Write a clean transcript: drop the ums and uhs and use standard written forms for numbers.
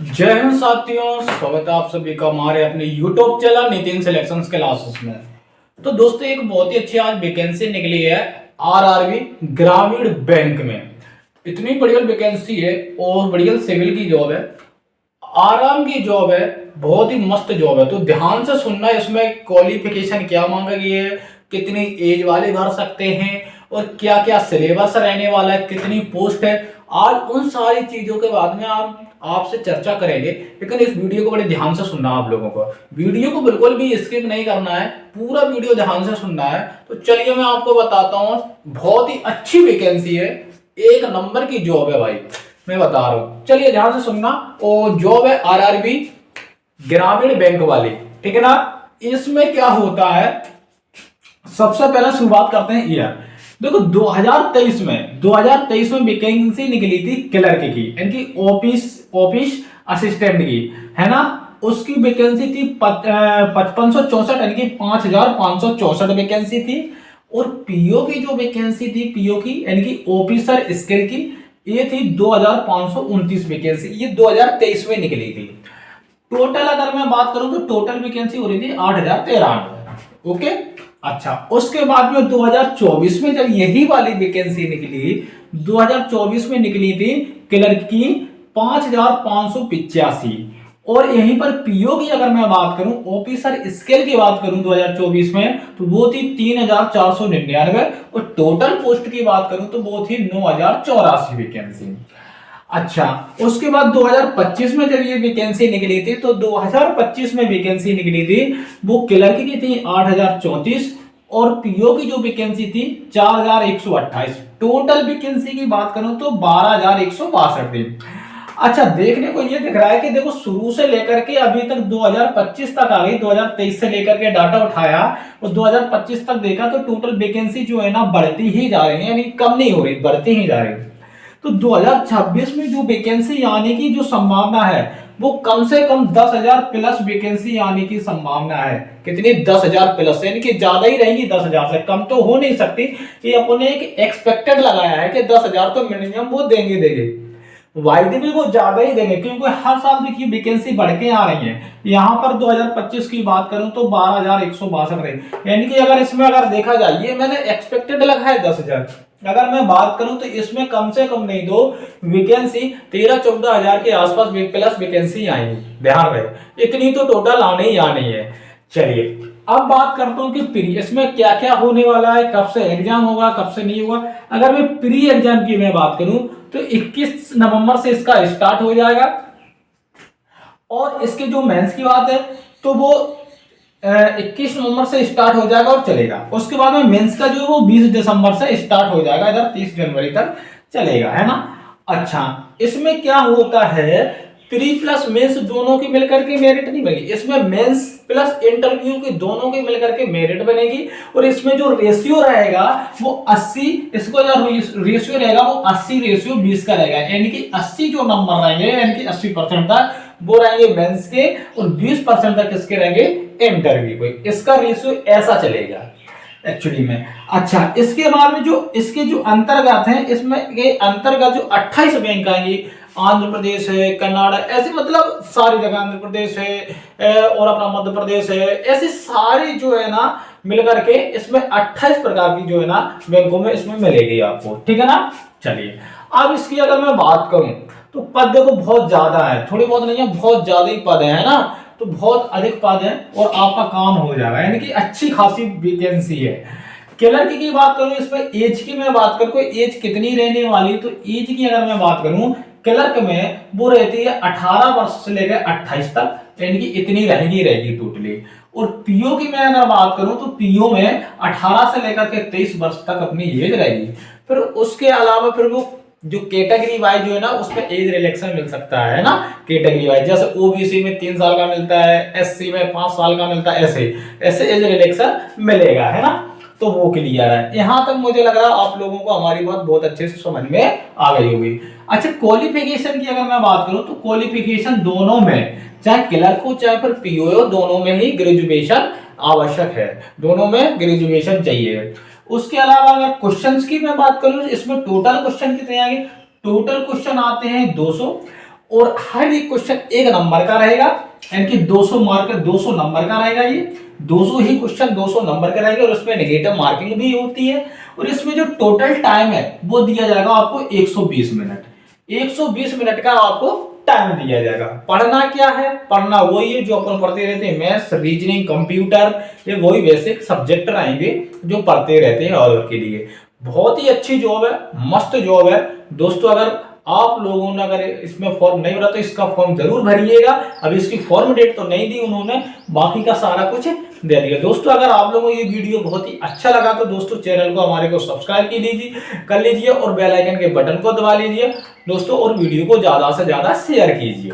जय हिंद साथियों, स्वागत है आप सभी का हमारे अपने YouTube channel Nitin selections classes में। तो दोस्तों एक बहुत ही अच्छी आज वैकेंसी निकली है आरआरबी ग्रामीण बैंक में। इतनी बढ़िया वैकेंसी है और बढ़िया सिविल की जॉब है, आराम की जॉब है, बहुत ही मस्त जॉब है। तो ध्यान से सुनना, इसमें क्वालिफिकेशन क्या मांगा गई है, कितनी एज वाले भर सकते हैं और क्या क्या सिलेबस रहने वाला है, कितनी पोस्ट है। आज उन सारी चीजों के बाद में आप आपसे चर्चा करेंगे, लेकिन इस वीडियो को बड़े ध्यान से सुनना। आप लोगों को वीडियो को बिल्कुल भी स्किप नहीं करना है, पूरा वीडियो ध्यान से सुनना है। तो चलिए मैं आपको बताता हूँ, बहुत ही अच्छी वैकेंसी है, एक नंबर की जॉब है भाई, मैं बता रहा हूं। चलिए ध्यान से सुनना। और जॉब है आरआरबी ग्रामीण बैंक वाली, ठीक है ना। इसमें क्या होता है, सबसे पहले शुरुआत करते हैं ईयर। देखो 2023 में वैकेंसी निकली थी क्लर्क की, यानी ऑफिस ऑफिस असिस्टेंट की, है ना। उसकी वैकेंसी थी 5564, यानी कि 5564 वैकेंसी थी। और पीओ की जो वैकेंसी थी, पीओ की यानी कि ऑफिसर स्किल की, ये थी 2529 वैकेंसी, ये 2023 में निकली थी। टोटल अगर मैं बात करूं तो टोटल वैकेंसी हो रही थी 8093। ओके, अच्छा। उसके बाद में 2024 में जब यही वाली वैकेंसी निकली, 2024 में निकली थी क्लर्क की 5585। और यहीं पर पीओ की अगर मैं बात करूं, ऑफिसर स्केल की बात करूं 2024 में, तो वो थी 3499। और टोटल पोस्ट की बात करूं तो वो थी 9084 वैकेंसी। अच्छा, उसके बाद 2025 में जब ये वैकेंसी निकली थी, तो 2025 में वैकेंसी निकली थी वो क्लर्क की थी 8034। और पीओ की जो वैकेंसी थी 4128। टोटल वैकेंसी की बात करूं तो 12162 थी। अच्छा, देखने को ये दिख रहा है कि देखो शुरू से लेकर के अभी तक 2025 तक आ गई, 2023 से लेकर के डाटा उठाया और 2025 तक देखा तो टोटल वैकेंसी जो है ना बढ़ती ही जा रही है, यानी कम नहीं हो रही, बढ़ती ही जा रही है। तो 2026 में जो वैकेंसी आने की जो संभावना है वो कम से कम 10,000 प्लस वैकेंसी आने की संभावना है। कितनी? 10,000 प्लस, यानी कि ज्यादा ही रहेंगी, 10,000 से कम तो हो नहीं सकती। ये अपने एक एक्सपेक्टेड लगाया है कि 10,000 तो मिनिमम वो देंगे, वायदे भी वो ज्यादा ही देंगे, क्योंकि हर साल देखिए वैकेंसी बढ़ के आ रही है। यहाँ पर 2025 की बात करूं तो 12,162 रही, यानी कि अगर इसमें अगर देखा जाए, ये मैंने एक्सपेक्टेड लगा है 10,000। अगर मैं बात करूं तो इसमें कम से कम नहीं तो वैकेंसी 13-14 हजार के आसपास प्लस वैकेंसी आएंगी, ध्यान रहे। इतनी तो टोटल आने ही आनी है। चलिए अब बात करता हूं कि प्री इसमें क्या क्या होने वाला है, कब से एग्जाम होगा, कब से नहीं होगा। अगर मैं प्री एग्जाम की मैं बात करूं तो 21 नवंबर से इसका स्टार्ट हो जाएगा। और इसके जो मेंस की बात है तो वो 21 नवंबर से स्टार्ट हो जाएगा और चलेगा। उसके बाद में मेंस का जो है वो 20 दिसंबर से स्टार्ट हो जाएगा, इधर 30 जनवरी तक चलेगा, है ना। अच्छा, इसमें क्या होता है, प्री प्लस मेंस दोनों की मिलकर के मेरिट नहीं बनेगी, इसमें मेंस प्लस इंटरव्यू की दोनों की मिलकर के मेरिट बनेगी। और इसमें जो रेशियो रहेगा वो 80, इसको जो रेशियो रहेगा वो 80:20 का रहेगा, यानी कि 80 जो नंबर रहेंगे, यानी कि 80% तक वो रहेंगे मेंस के और 20% तक किसके रहेंगे, इंटरव्यू के। इसका रेशियो ऐसा चलेगा एक्चुअली में। अच्छा, इसके बाद में जो इसके जो अंतर्गत हैं, इसमें ये अंतर्गत जो 28 बैंक आएंगे, आंध्र प्रदेश है, कर्नाटक, ऐसे मतलब सारी जगह, आंध्र प्रदेश है और अपना मध्य प्रदेश है, ऐसे सारी जो है ना मिलकर के इसमें 28 प्रकार की जो है ना बैंकों में इसमें मिलेगी आपको, ठीक है ना। चलिए अब इसकी अगर मैं बात करूं तो पद देखो बहुत ज्यादा है, थोड़ी बहुत नहीं है, बहुत ज्यादा ही पद है ना। तो बहुत अधिक पद है और आपका काम हो जाएगा, यानी कि अच्छी खासी वैकेंसी है। क्लर्क की बात करूं, इसमें एज की मैं बात करूं, एज कितनी रहने वाली, तो एज की अगर मैं बात करूं क्लर्क में वो रहती है 18 वर्ष से लेकर 28 तक, यानी कि इतनी रहेगी टोटली। और पीओ की मैं अगर बात करूं तो पीओ में 18 से लेकर के 23 वर्ष तक अपनी एज रहेगी। फिर उसके अलावा फिर वो जो कैटेगरी वाइज जो है ना उसमें एज रिलैक्सेशन मिल सकता है ना, कैटेगरी वाइज। जैसे ओबीसी में 3 साल का मिलता है, एससी में 5 साल का मिलता है, ऐसे ऐसे एज रिलैक्सेशन मिलेगा, है ना। तो वो क्लियर है। यहां तक मुझे लग रहा है आप लोगों को हमारी बात बहुत अच्छे से समझ में आ गई होगी। अच्छा, क्वालिफिकेशन की अगर मैं बात करूं तो क्वालिफिकेशन दोनों में, चाहे क्लर्क हो चाहे फिर पीओ हो, दोनों में ही ग्रेजुएशन आवश्यक है, दोनों में ग्रेजुएशन चाहिए। उसके अलावा अगर क्वेश्चंस की मैं बात करूं, इसमें टोटल क्वेश्चन कितने आएंगे, टोटल क्वेश्चन आते हैं 200। और हर एक क्वेश्चन 1 नंबर का रहेगा, यानी कि 200 मार्क 200 नंबर का रहेगा। ये 200 ही क्वेश्चन 200 नंबर के रहेंगे और उसमें नेगेटिव मार्किंग भी होती है। और इसमें जो टोटल टाइम है वो दिया जाएगा आपको 120 मिनट। 120 मिनट का आपको टाइम दिया जाएगा। पढ़ना क्या है? पढ़ना वही है जो अपन पढ़ते रहते हैं, मैथ्स, रीजनिंग, कंप्यूटर, ये वही बेसिक सब्जेक्ट रहेंगे जो पढ़ते रहते हैं और के लिए। बहुत ही अच्छी जॉब है, मस्त जॉब है दोस्तों। अगर आप लोगों ने अगर इसमें फॉर्म नहीं भरा तो इसका फॉर्म जरूर भरिएगा। अभी इसकी फॉर्म डेट तो नहीं दी उन्होंने, बाकी का सारा कुछ दे दिया। दोस्तों अगर आप लोगों को ये वीडियो बहुत ही अच्छा लगा तो दोस्तों चैनल को हमारे को सब्सक्राइब कर लीजिए और बेल आइकन के बटन को दबा लीजिए दोस्तों, और वीडियो को ज्यादा से ज्यादा शेयर कीजिए।